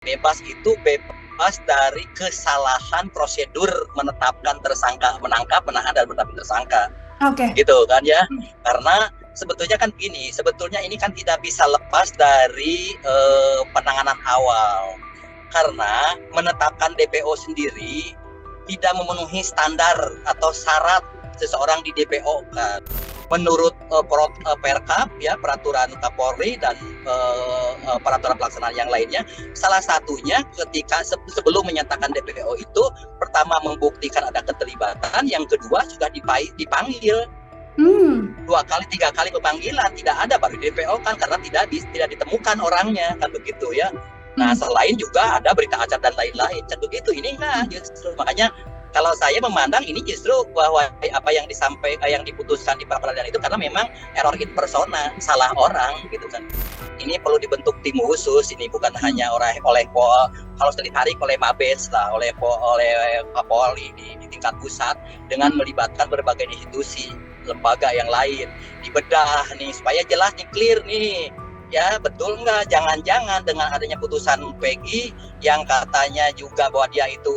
Bebas itu bebas dari kesalahan prosedur menetapkan tersangka, menangkap, menahan, dan menetapkan tersangka. Oke. Gitu kan ya. Karena sebetulnya kan gini, sebetulnya ini kan tidak bisa lepas dari penanganan awal. Karena menetapkan DPO sendiri tidak memenuhi standar atau syarat seseorang di DPO kan. Menurut Perkap ya, peraturan Kapolri dan peraturan pelaksanaan yang lainnya, salah satunya ketika sebelum menyatakan DPO itu pertama membuktikan ada keterlibatan, yang kedua sudah dipanggil. 2 kali 3 kali pemanggilan tidak ada baru DPO kan, karena tidak ditemukan orangnya kan begitu ya. Nah selain juga ada berita acara dan lain-lain kan begitu. Ini enggak, justru makanya kalau saya memandang ini justru bahwa apa yang yang diputuskan di peradilan itu karena memang error in persona, salah orang gitu kan. Ini perlu dibentuk tim khusus, ini bukan hanya oleh kalau ditarik oleh Mabes lah, oleh Kapolri di tingkat pusat dengan melibatkan berbagai institusi lembaga yang lain, dibedah nih supaya jelas nih, clear nih ya, betul nggak, jangan-jangan dengan adanya putusan Peggy yang katanya juga bahwa dia itu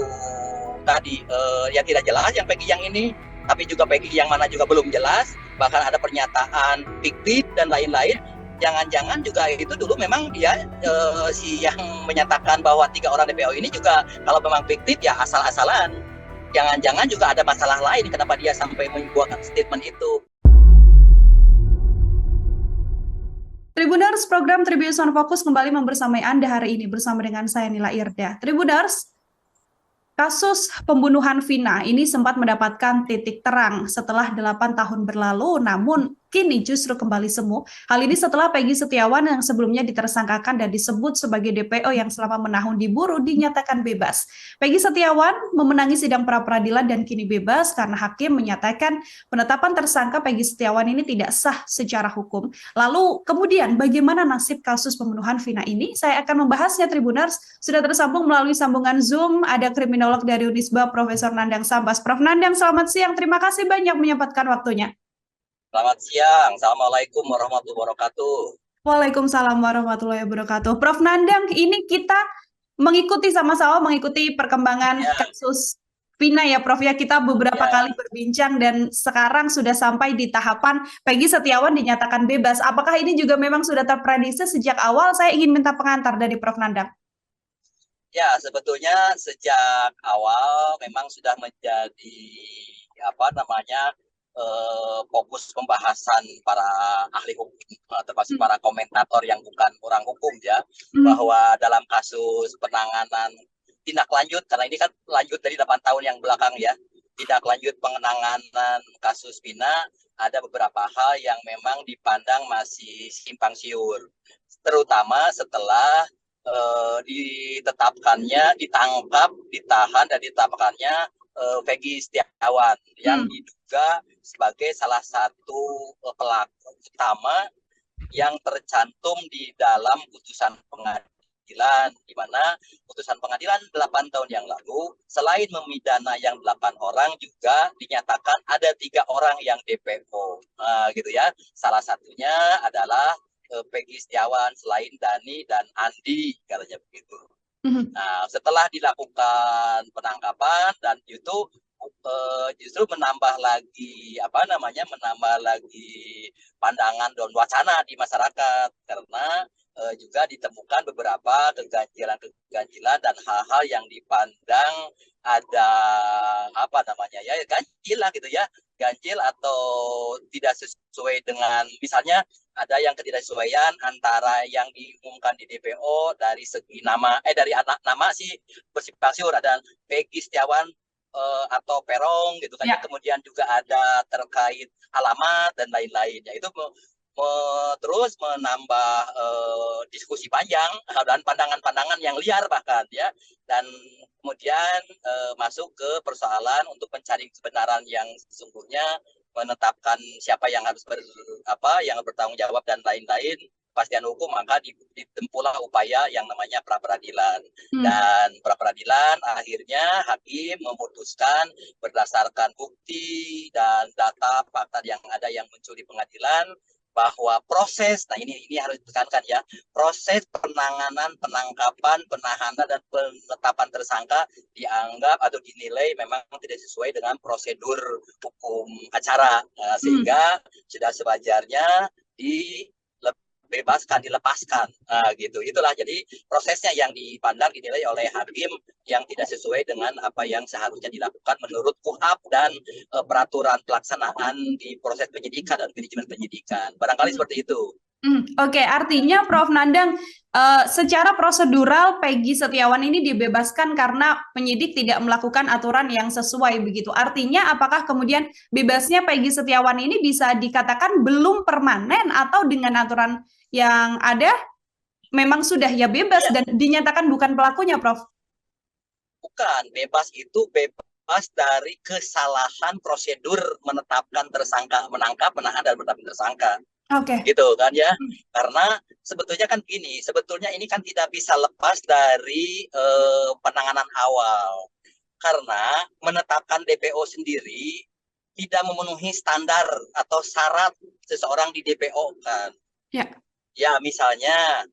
tadi yang tidak jelas, yang Peggy yang ini, tapi juga Peggy yang mana juga belum jelas, bahkan ada pernyataan fiktif dan lain-lain. Jangan-jangan juga itu dulu memang dia si yang menyatakan bahwa 3 orang DPO ini juga kalau memang fiktif ya asal-asalan. Jangan-jangan juga ada masalah lain kenapa dia sampai membuat statement itu. Tribuners, program Tribuners on Focus kembali membersamai Anda hari ini bersama dengan saya Nila Irda. Tribuners, kasus pembunuhan Vina ini sempat mendapatkan titik terang setelah 8 tahun berlalu, namun kini justru kembali semu. Hal ini setelah Peggy Setiawan yang sebelumnya ditersangkakan dan disebut sebagai DPO yang selama menahun diburu dinyatakan bebas. Peggy Setiawan memenangi sidang pra-peradilan dan kini bebas karena hakim menyatakan penetapan tersangka Peggy Setiawan ini tidak sah secara hukum. Lalu kemudian bagaimana nasib kasus pembunuhan Vina ini? Saya akan membahasnya, Tribuners. Sudah tersambung melalui sambungan Zoom, ada kriminolog dari Unisba, Profesor Nandang Sambas. Prof. Nandang, selamat siang. Terima kasih banyak menyempatkan waktunya. Selamat siang, Assalamualaikum warahmatullahi wabarakatuh. Waalaikumsalam warahmatullahi wabarakatuh. Prof. Nandang, ini kita sama-sama mengikuti perkembangan kasus Vina ya Prof ya. Kita beberapa kali berbincang dan sekarang sudah sampai di tahapan Peggy Setiawan dinyatakan bebas. Apakah ini juga memang sudah terprediksi sejak awal? Saya ingin minta pengantar dari Prof. Nandang. Ya, sebetulnya sejak awal memang sudah menjadi fokus pembahasan para ahli hukum, termasuk para komentator yang bukan orang hukum ya, bahwa dalam kasus penanganan tindak lanjut, karena ini kan lanjut dari 8 tahun yang belakang ya, tindak lanjut penanganan kasus Vina, ada beberapa hal yang memang dipandang masih simpang siur, terutama setelah ditangkap, ditahan, dan ditetapkannya Peggy Setiawan yang diduga sebagai salah satu pelaku utama yang tercantum di dalam putusan pengadilan, di mana putusan pengadilan 8 tahun yang lalu selain memidana yang 8 orang juga dinyatakan ada 3 orang yang DPO, gitu ya. Salah satunya adalah Peggy Setiawan selain Dani dan Andi, katanya begitu. Nah, setelah dilakukan penangkapan dan itu justru menambah lagi pandangan dan wacana di masyarakat, karena juga ditemukan beberapa keganjilan dan hal-hal yang dipandang ada ganjil lah gitu ya, ganjil atau tidak sesuai dengan, misalnya ada yang ketidaksesuaian antara yang diumumkan di DPO dari segi dari anak nama sih bersifat siur, ada Peggy Setiawan atau Perong gitu kan ya. Kemudian juga ada terkait alamat dan lain-lain ya, itu terus menambah diskusi panjang dan pandangan-pandangan yang liar bahkan ya, dan kemudian masuk ke persoalan untuk mencari kebenaran yang sesungguhnya, menetapkan siapa yang harus yang bertanggung jawab dan lain-lain, kepastian hukum, maka ditempuhlah upaya yang namanya pra-peradilan. Dan pra-peradilan akhirnya hakim memutuskan berdasarkan bukti dan data fakta yang ada yang muncul di pengadilan, bahwa proses, nah ini harus ditekankan ya, proses penanganan, penangkapan, penahanan dan penetapan tersangka dianggap atau dinilai memang tidak sesuai dengan prosedur hukum acara, sehingga sudah sewajarnya dilepaskan, gitu. Itulah jadi prosesnya yang dipandang dinilai oleh hakim yang tidak sesuai dengan apa yang seharusnya dilakukan menurut KUHAP dan peraturan pelaksanaan di proses penyidikan dan manajemen penyidikan. Barangkali seperti itu. Oke, artinya Prof. Nandang, secara prosedural Peggy Setiawan ini dibebaskan karena penyidik tidak melakukan aturan yang sesuai begitu. Artinya apakah kemudian bebasnya Peggy Setiawan ini bisa dikatakan belum permanen atau dengan aturan yang ada memang sudah ya bebas dan dinyatakan bukan pelakunya, Prof? Bukan, bebas itu bebas dari kesalahan prosedur menetapkan tersangka, menangkap, menahan, dan menetapkan tersangka. Oke. Gitu kan ya. Karena sebetulnya kan gini, sebetulnya ini kan tidak bisa lepas dari penanganan awal. Karena menetapkan DPO sendiri tidak memenuhi standar atau syarat seseorang di DPO kan. Ya. Ya, misalnya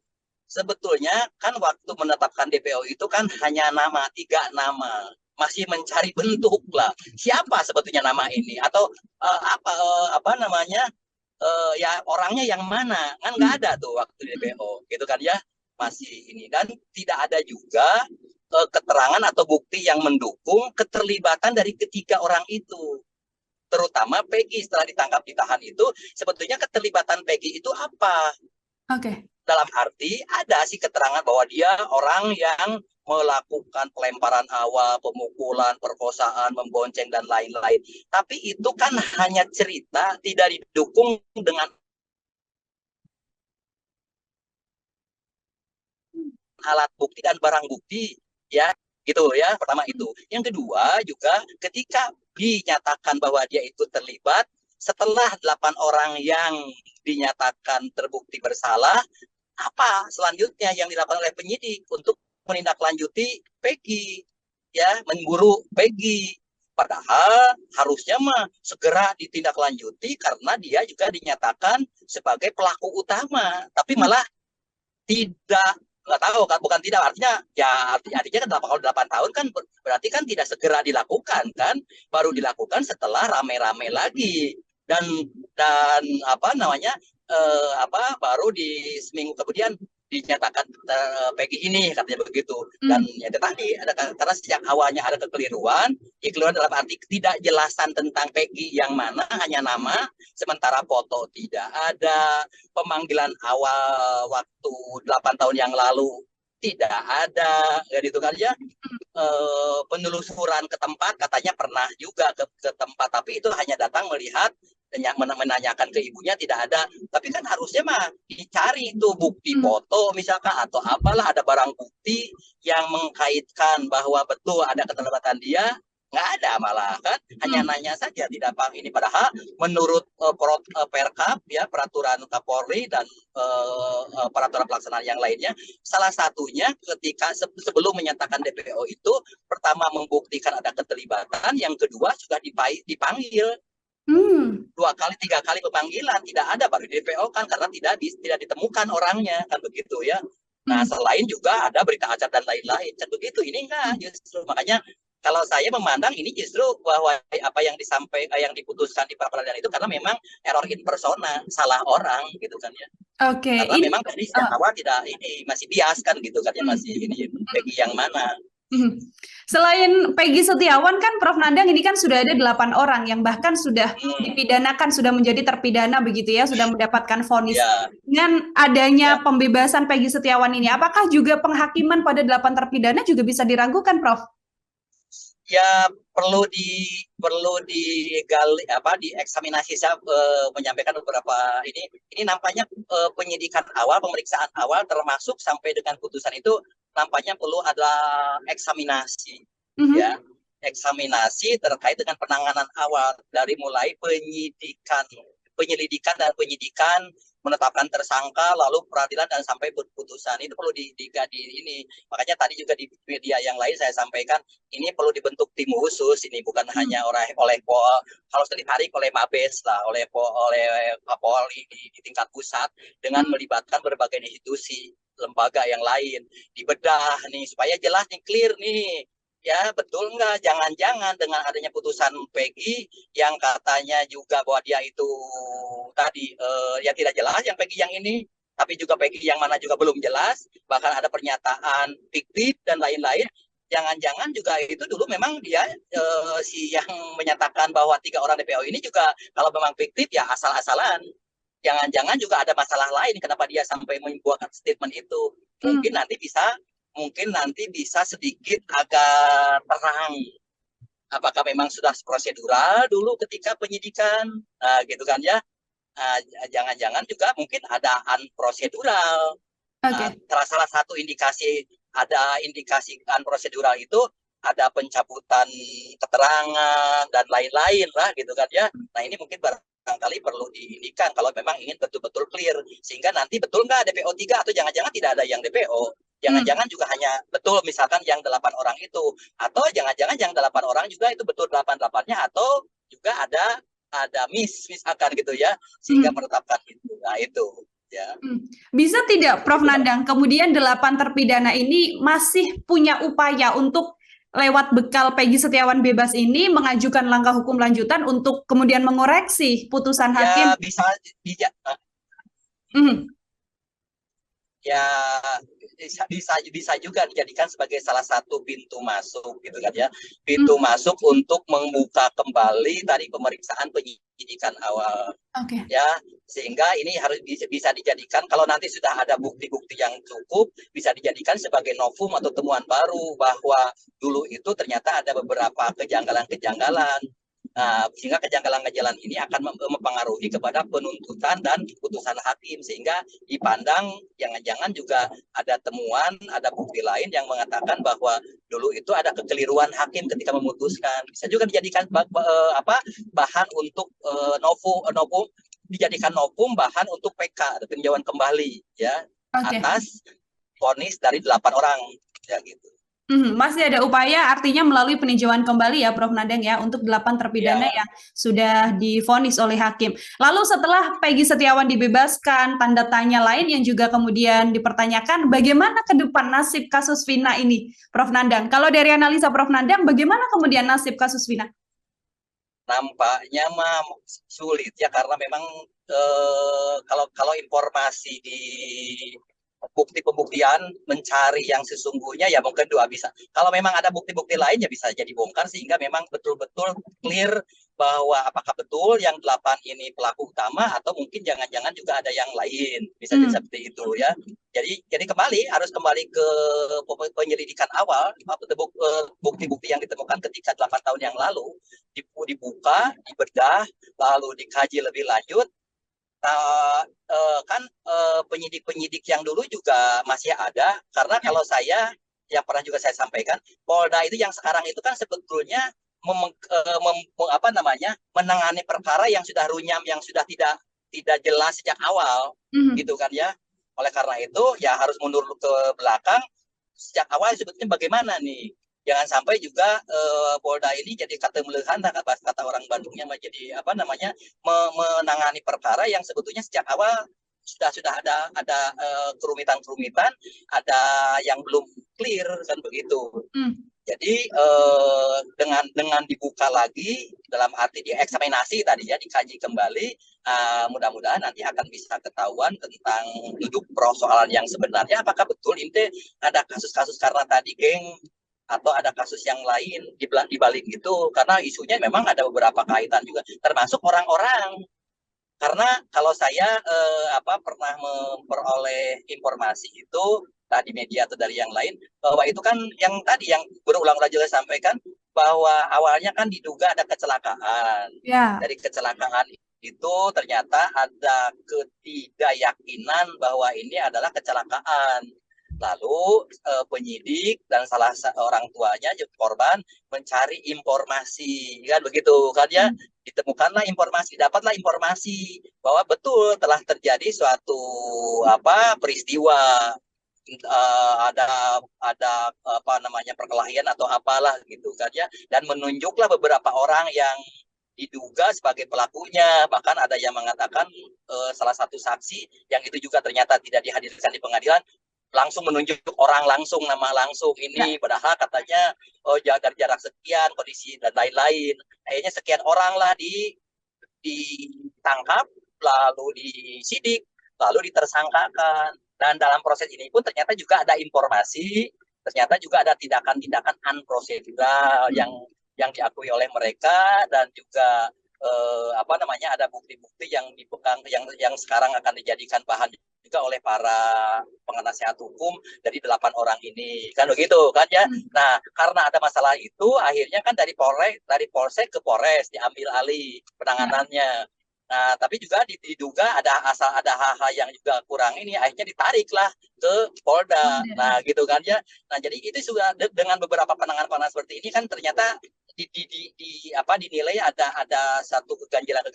sebetulnya kan waktu menetapkan DPO itu kan hanya nama, 3 nama. Masih mencari bentuk lah. Siapa sebetulnya nama ini? Atau apa namanya? Ya orangnya yang mana? Kan nggak ada tuh waktu DPO. Gitu kan ya. Masih ini. Dan tidak ada juga keterangan atau bukti yang mendukung keterlibatan dari ketiga orang itu. Terutama Peggy setelah ditangkap ditahan itu, sebetulnya keterlibatan Peggy itu apa? Oke. Dalam arti ada sih keterangan bahwa dia orang yang melakukan pelemparan awal, pemukulan, perkosaan, membonceng dan lain-lain. Tapi itu kan hanya cerita, tidak didukung dengan alat bukti dan barang bukti, ya gitu ya. Pertama itu. Yang kedua juga ketika dinyatakan bahwa dia itu terlibat, setelah 8 orang yang dinyatakan terbukti bersalah, apa selanjutnya yang dilakukan oleh penyidik untuk menindaklanjuti Peggy, ya, memburu Peggy. Padahal harusnya mah segera ditindaklanjuti karena dia juga dinyatakan sebagai pelaku utama, tapi malah tidak, nggak tahu kan, bukan tidak, artinya ya artinya kan kalau 8 tahun kan berarti kan tidak segera dilakukan kan, baru dilakukan setelah rame-rame lagi dan apa namanya baru di seminggu kemudian dinyatakan Peggy ini katanya begitu. Dan ya tadi ada karena sejak awalnya ada kekeliruan, kekeliruan dalam arti tidak jelasan tentang Peggy yang mana, hanya nama, sementara foto tidak ada, pemanggilan awal waktu 8 tahun yang lalu tidak ada, gitu kan ya. Penelusuran ke tempat katanya pernah juga ke tempat, tapi itu hanya datang melihat dan yang menanyakan ke ibunya tidak ada. Tapi kan harusnya mah dicari itu bukti foto misalkan atau apalah, ada barang bukti yang mengkaitkan bahwa betul ada keterlibatan dia. Nggak ada, malah kan hanya nanya saja, tidak paham ini. Padahal menurut Perkap ya, peraturan Kapolri dan peraturan pelaksanaan yang lainnya, salah satunya ketika sebelum menyatakan DPO itu pertama membuktikan ada keterlibatan, yang kedua sudah dipanggil 2 kali 3 kali pemanggilan, tidak ada, baru DPO kan karena tidak ditemukan orangnya kan begitu ya. Nah selain juga ada berita acara dan lain-lain kan begitu. Ini enggak, justru makanya kalau saya memandang ini justru bahwa apa yang yang diputuskan di peradilan itu karena memang error in persona, salah orang gitu kan ya. Oke, karena memang tadi sejak awal tidak ini, masih bias kan gitu kan ya, masih ini Peggy yang mana. Selain Peggy Setiawan kan Prof. Nandang ini kan sudah ada 8 orang yang bahkan sudah dipidanakan, sudah menjadi terpidana begitu ya, sudah mendapatkan vonis. Dengan adanya pembebasan Peggy Setiawan ini, apakah juga penghakiman pada 8 terpidana juga bisa diragukan, Prof? Ya perlu digali dieksaminasi. Saya menyampaikan beberapa ini nampaknya penyidikan awal, pemeriksaan awal termasuk sampai dengan putusan itu nampaknya perlu ada eksaminasi ya, eksaminasi terkait dengan penanganan awal dari mulai penyelidikan dan penyidikan menetapkan tersangka lalu peradilan dan sampai putusan itu perlu di ini. Makanya tadi juga di media yang lain saya sampaikan ini perlu dibentuk tim khusus, ini bukan hanya oleh harus ditarik oleh Mabes lah, oleh Polri di tingkat pusat dengan melibatkan berbagai institusi lembaga yang lain, dibedah nih supaya jelas nih, clear nih. Ya betul nggak? Jangan-jangan dengan adanya putusan Peggy yang katanya juga bahwa dia itu tadi yang tidak jelas, yang Peggy yang ini, tapi juga Peggy yang mana juga belum jelas, bahkan ada pernyataan fiktif dan lain-lain. Jangan-jangan juga itu dulu memang dia si yang menyatakan bahwa 3 orang DPO ini juga kalau memang fiktif ya asal-asalan. Jangan-jangan juga ada masalah lain kenapa dia sampai membuat statement itu. Mungkin nanti bisa sedikit agak terang apakah memang sudah prosedural dulu ketika penyidikan, gitu kan ya. Jangan-jangan juga mungkin ada unprosedural. Oke. Salah satu ada indikasi unprosedural itu ada pencabutan keterangan dan lain-lain lah gitu kan ya. Nah ini mungkin barangkali perlu diindikan kalau memang ingin betul-betul clear sehingga nanti betul nggak DPO 3 atau jangan-jangan tidak ada yang DPO. Jangan-jangan juga hanya betul misalkan yang 8 orang itu, atau jangan-jangan yang 8 orang juga itu betul 8-8-nya, atau juga ada misalkan gitu ya, sehingga menetapkan itu. Nah itu ya. Bisa tidak Prof Nandang, kemudian 8 terpidana ini masih punya upaya untuk lewat bekal Peggy Setiawan bebas ini mengajukan langkah hukum lanjutan untuk kemudian mengoreksi putusan hakim? Ya bisa ya bisa juga dijadikan sebagai salah satu pintu masuk gitu kan ya, pintu masuk untuk membuka kembali tadi pemeriksaan penyidikan awal. Ya sehingga ini harus bisa dijadikan kalau nanti sudah ada bukti-bukti yang cukup bisa dijadikan sebagai novum atau temuan baru bahwa dulu itu ternyata ada beberapa kejanggalan-kejanggalan. Sehingga kejanggalan-kejanggalan ini akan mempengaruhi kepada penuntutan dan putusan hakim sehingga dipandang jangan-jangan juga ada temuan, ada bukti lain yang mengatakan bahwa dulu itu ada kekeliruan hakim ketika memutuskan. Bisa juga dijadikan bahan untuk novum, dijadikan novum bahan untuk PK, peninjauan kembali ya atas vonis dari 8 orang ya gitu. Masih ada upaya artinya melalui peninjauan kembali ya Prof Nandang ya untuk 8 terpidana yang sudah divonis oleh hakim. Lalu setelah Peggy Setiawan dibebaskan, tanda tanya lain yang juga kemudian dipertanyakan bagaimana ke depan nasib kasus Vina ini Prof Nandang. Kalau dari analisa Prof Nandang bagaimana kemudian nasib kasus Vina? Nampaknya mah sulit ya karena memang kalau informasi di bukti pembuktian mencari yang sesungguhnya ya mungkin bisa. Kalau memang ada bukti-bukti lain ya bisa jadi bongkar sehingga memang betul-betul clear bahwa apakah betul yang 8 ini pelaku utama atau mungkin jangan-jangan juga ada yang lain. Bisa jadi seperti itu ya. Jadi kembali harus kembali ke penyelidikan awal bukti-bukti yang ditemukan ketika 8 tahun yang lalu dibuka, dibedah, lalu dikaji lebih lanjut. Penyidik-penyidik yang dulu juga masih ada karena kalau saya yang pernah juga saya sampaikan Polda itu yang sekarang itu kan sebetulnya menangani perkara yang sudah runyam yang sudah tidak jelas sejak awal gitu kan ya. Oleh karena itu ya harus mundur ke belakang sejak awal sebetulnya bagaimana nih. Jangan sampai juga Polda ini jadi kata melehan kata orang Bandungnya menjadi menangani perkara yang sebetulnya sejak awal sudah ada kerumitan-kerumitan, ada yang belum clear kan begitu. Jadi dengan dibuka lagi dalam arti dieksaminasi tadi ya, dikaji kembali, mudah-mudahan nanti akan bisa ketahuan tentang duduk persoalan yang sebenarnya apakah betul ini ada kasus-kasus karena tadi geng atau ada kasus yang lain di balik itu karena isunya memang ada beberapa kaitan juga termasuk orang-orang karena kalau saya pernah memperoleh informasi itu tadi media atau dari yang lain bahwa itu kan yang tadi yang berulang-ulang juga sampaikan bahwa awalnya kan diduga ada kecelakaan dari kecelakaan itu ternyata ada ketidakyakinan bahwa ini adalah kecelakaan. Lalu penyidik dan salah orang tuanya korban mencari informasi, kan begitu kan ya, ditemukanlah informasi, dapatlah informasi bahwa betul telah terjadi suatu peristiwa, ada apa namanya perkelahian atau apalah gitu kan ya, dan menunjuklah beberapa orang yang diduga sebagai pelakunya. Bahkan ada yang mengatakan salah satu saksi yang itu juga ternyata tidak dihadirkan di pengadilan langsung menunjuk orang langsung, nama langsung ini, padahal katanya dari jarak sekian kondisi dan lain-lain. Akhirnya sekian orang lah ditangkap, lalu disidik, lalu ditersangkakan. Dan dalam proses ini pun ternyata juga ada informasi, ternyata juga ada tindakan-tindakan unprocedural yang diakui oleh mereka, dan juga ada bukti-bukti yang dipegang, yang sekarang akan dijadikan bahan juga oleh para penasihat hukum dari 8 orang ini, kan begitu kan ya. Nah, karena ada masalah itu, akhirnya kan dari Polsek ke Polres diambil alih penanganannya. Nah, tapi juga diduga ada hal-hal yang juga kurang ini, akhirnya ditariklah ke Polda. Nah, gitu kan ya. Nah, jadi itu sudah dengan beberapa penanganan seperti ini kan ternyata dinilai ada satu keganjilan.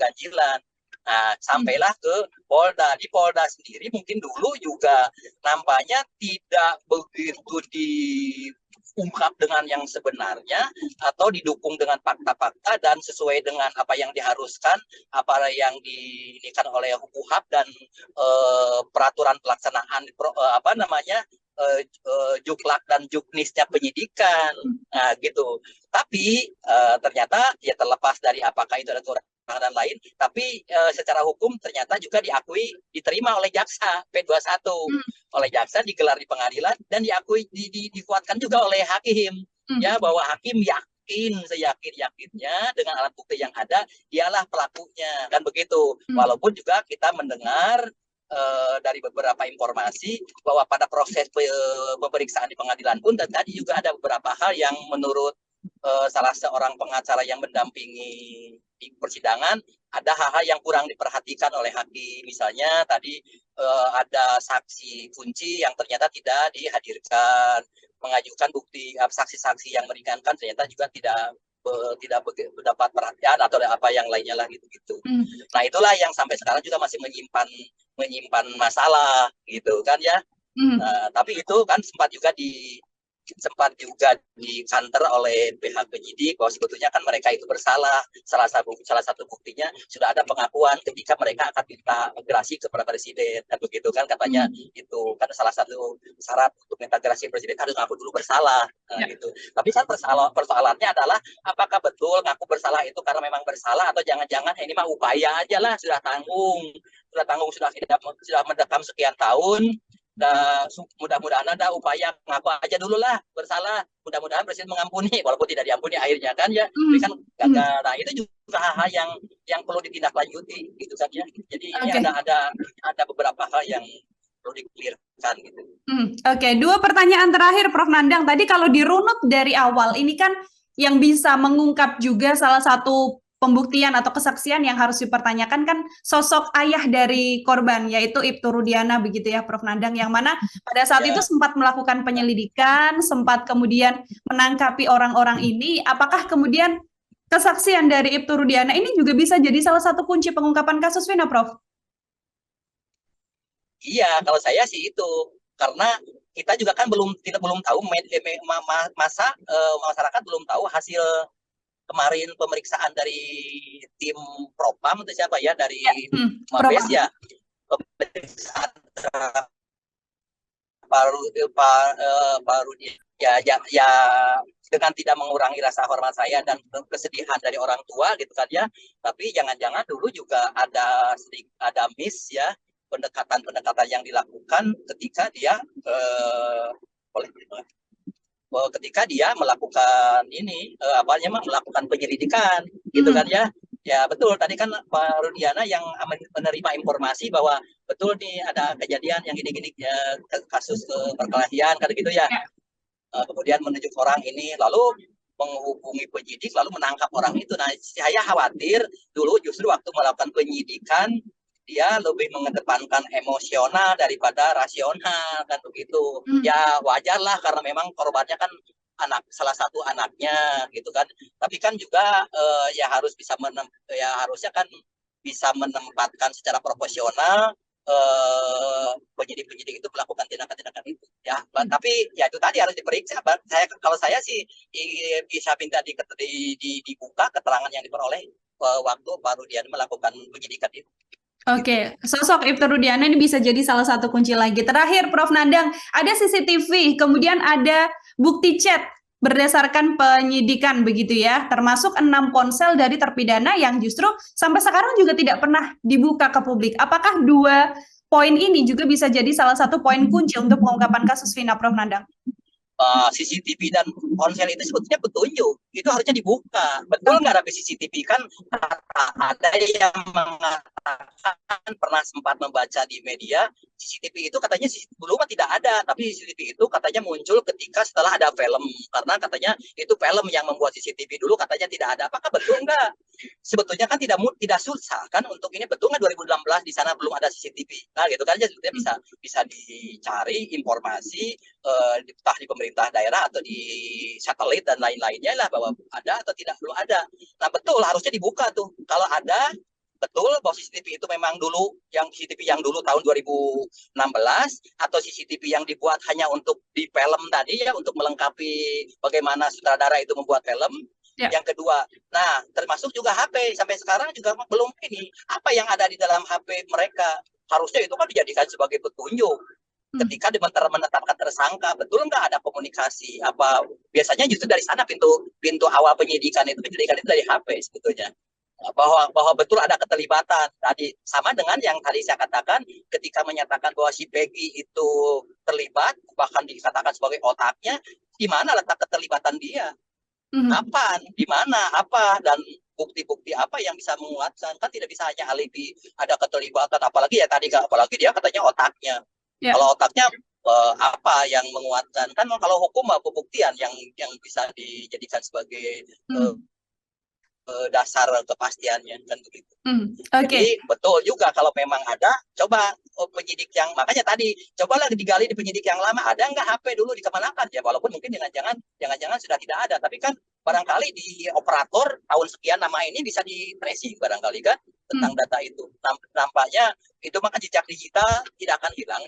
Nah, sampailah ke Polda. Di Polda sendiri mungkin dulu juga nampaknya tidak begitu diungkap dengan yang sebenarnya, atau didukung dengan fakta-fakta dan sesuai dengan apa yang diharuskan, apa yang diinikan oleh UHAP dan peraturan pelaksanaan juklak dan juknisnya penyidikan. Nah, gitu. Tapi ternyata ya terlepas dari apakah itu ada dan lain, tapi secara hukum ternyata juga diterima oleh jaksa P21, oleh jaksa, digelar di pengadilan dan diakui, dikuatkan juga oleh hakim, ya, bahwa hakim yakin seyakin-yakinnya dengan alat bukti yang ada dialah pelakunya, kan begitu. Walaupun juga kita mendengar dari beberapa informasi bahwa pada proses pemeriksaan di pengadilan pun dan tadi juga ada beberapa hal yang menurut salah seorang pengacara yang mendampingi di persidangan, ada hal-hal yang kurang diperhatikan oleh hakim. Misalnya tadi ada saksi kunci yang ternyata tidak dihadirkan, mengajukan bukti saksi-saksi yang meringankan ternyata juga tidak mendapat perhatian atau apa yang lainnya lah gitu. Nah, itulah yang sampai sekarang juga masih menyimpan masalah gitu kan ya. Tapi itu kan sempat juga dikanter oleh pihak penyidik bahwa sebetulnya kan mereka itu bersalah. Salah satu buktinya sudah ada pengakuan ketika mereka akan minta gerasi kepada presiden, dan begitu kan katanya. Itu kan salah satu syarat untuk minta gerasi presiden harus ngaku dulu bersalah. Gitu. Tapi kan persoalannya adalah apakah betul ngaku bersalah itu karena memang bersalah, atau jangan-jangan ini mah upaya aja lah, sudah mendekam sekian tahun. Mudah-mudahan ada upaya ngaku aja dulu lah bersalah, mudah-mudahan presiden mengampuni, walaupun tidak diampuni akhirnya kan ya. Kan gagal. Nah, itu juga hal-hal yang perlu ditindaklanjuti gitu kan ya. Jadi ini ada beberapa hal yang perlu dikelirkan gitu. Oke, 2 pertanyaan terakhir Prof. Nandang. Tadi kalau dirunut dari awal, ini kan yang bisa mengungkap juga salah satu pembuktian atau kesaksian yang harus dipertanyakan kan sosok ayah dari korban, yaitu Ibtu Rudiana, begitu ya Prof. Nandang, yang mana pada saat itu sempat melakukan penyelidikan, sempat kemudian menangkapi orang-orang ini. Apakah kemudian kesaksian dari Ibtu Rudiana ini juga bisa jadi salah satu kunci pengungkapan kasus Vina, Prof? Iya, kalau saya sih itu, karena kita juga kan belum tahu, masyarakat belum tahu hasil kemarin pemeriksaan dari tim Propam atau siapa ya, dari Mabes ya, pemeriksaan ya dengan tidak mengurangi rasa hormat saya dan kesedihan dari orang tua gitu kan ya. Tapi jangan-jangan dulu juga ada miss ya, pendekatan yang dilakukan ketika dia melakukan melakukan penyelidikan gitu kan ya. Ya betul, tadi kan Pak Rudiana yang menerima informasi bahwa betul nih ada kejadian yang gini-gini kasus perkelahian kan gitu ya. Kemudian menunjuk orang ini, lalu menghubungi penyidik, lalu menangkap orang itu. Nah, saya khawatir dulu justru waktu melakukan penyidikan dia lebih mengedepankan emosional daripada rasional kan begitu. Hmm. Ya wajar lah karena memang korbannya kan salah satu anaknya gitu kan. Tapi kan juga ya harus bisa ya harusnya kan bisa menempatkan secara proporsional penyidik-penyidik itu melakukan tindakan-tindakan itu ya. Tapi ya itu tadi harus diperiksa. Kalau saya sih bisa minta dibuka keterangan yang diperoleh waktu baru dia melakukan penyidikan itu. Oke, sosok Ibtu Rudiana ini bisa jadi salah satu kunci lagi. Terakhir, Prof. Nandang, ada CCTV, kemudian ada bukti chat berdasarkan penyidikan begitu ya, termasuk 6 ponsel dari terpidana yang justru sampai sekarang juga tidak pernah dibuka ke publik. Apakah 2 poin ini juga bisa jadi salah satu poin kunci untuk pengungkapan kasus Vina, Prof. Nandang? CCTV dan ponsel itu sebetulnya petunjuk, itu harusnya dibuka. Betul nggak ada CCTV kan? Ada yang mengatakan pernah sempat membaca di media CCTV itu katanya belum tidak ada, tapi CCTV itu katanya muncul ketika setelah ada film, karena katanya itu film yang membuat CCTV dulu katanya tidak ada. Apakah betul nggak? Sebetulnya kan tidak susah kan untuk ini, betul nggak 2016 di sana belum ada CCTV? Nah gitu kan aja sebetulnya bisa dicari informasi entah di pemerintah daerah atau di satelit dan lain-lainnya lah bahwa ada atau tidak, belum ada. Nah betul harusnya dibuka tuh kalau ada. Betul bahwa CCTV itu memang dulu yang CCTV yang dulu tahun 2016 atau CCTV yang dibuat hanya untuk di film tadi ya, untuk melengkapi bagaimana sutradara itu membuat film. Ya. Yang kedua, nah termasuk juga HP sampai sekarang juga belum ini apa yang ada di dalam HP mereka, harusnya itu kan dijadikan sebagai petunjuk ketika menetapkan tersangka. Betul nggak ada komunikasi apa, biasanya justru dari sana pintu awal penyidikan itu dari HP sebetulnya. Bahwa betul ada keterlibatan tadi, sama dengan yang tadi saya katakan ketika menyatakan bahwa si Peggy itu terlibat, bahkan dikatakan sebagai otaknya, di mana letak keterlibatan dia, kapan, di mana, apa, dan bukti-bukti apa yang bisa menguatkan. Kan tidak bisa hanya alibi ada keterlibatan, apalagi ya tadi, apalagi dia katanya otaknya. Kalau otaknya apa yang menguatkan? Kan kalau hukum pembuktian yang bisa dijadikan sebagai dasar kepastiannya kan begitu. Jadi betul juga kalau memang ada, coba penyidik yang, makanya tadi cobalah digali di penyidik yang lama, ada nggak HP dulu dikemanakan ya, walaupun mungkin jangan-jangan sudah tidak ada, tapi kan barangkali di operator tahun sekian nama ini bisa di tracing barangkali kan tentang data itu. Nampaknya itu maka jejak digital tidak akan hilang.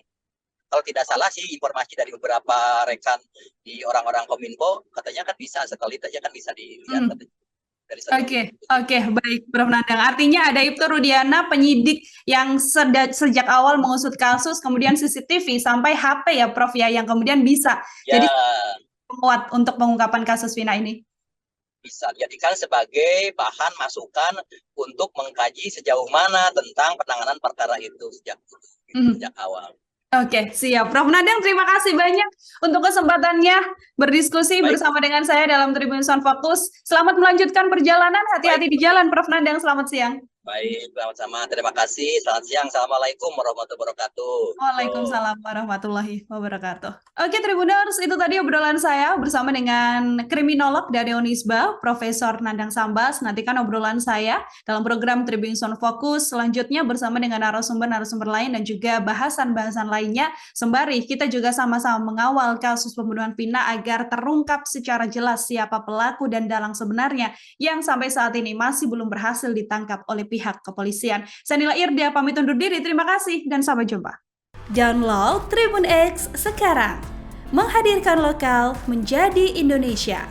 Kalau tidak salah sih informasi dari beberapa rekan di orang-orang Kominfo katanya kan bisa sekali saja kan bisa dilihat. Oke, baik, Prof. Nandang. Artinya ada Ibtu Rudiana, penyidik yang sejak awal mengusut kasus, kemudian CCTV sampai HP ya, Prof ya, yang kemudian bisa jadi penguat untuk pengungkapan kasus Vina ini. Bisa dijadikan sebagai bahan masukan untuk mengkaji sejauh mana tentang penanganan perkara itu sejak awal. Oke, siap. Prof. Nandang, terima kasih banyak untuk kesempatannya berdiskusi bersama dengan saya dalam Tribun Sound Focus. Selamat melanjutkan perjalanan, hati-hati di jalan, Prof. Nandang. Selamat siang. Baik, sama-sama. Terima kasih. Selamat siang. Assalamualaikum warahmatullahi wabarakatuh. Waalaikumsalam warahmatullahi wabarakatuh. Oke, Tribuners, itu tadi obrolan saya bersama dengan kriminolog dari Unisba, Profesor Nandang Sambas. Nantikan obrolan saya dalam program Tribun Sound Focus selanjutnya bersama dengan narasumber-narasumber lain dan juga bahasan-bahasan lainnya. Sembari kita juga sama-sama mengawal kasus pembunuhan Vina agar terungkap secara jelas siapa pelaku dan dalang sebenarnya yang sampai saat ini masih belum berhasil ditangkap oleh pihak kepolisian. Saya Nila Irdia pamit undur diri. Terima kasih dan sampai jumpa. Download Tribun X sekarang. Menghadirkan lokal menjadi Indonesia.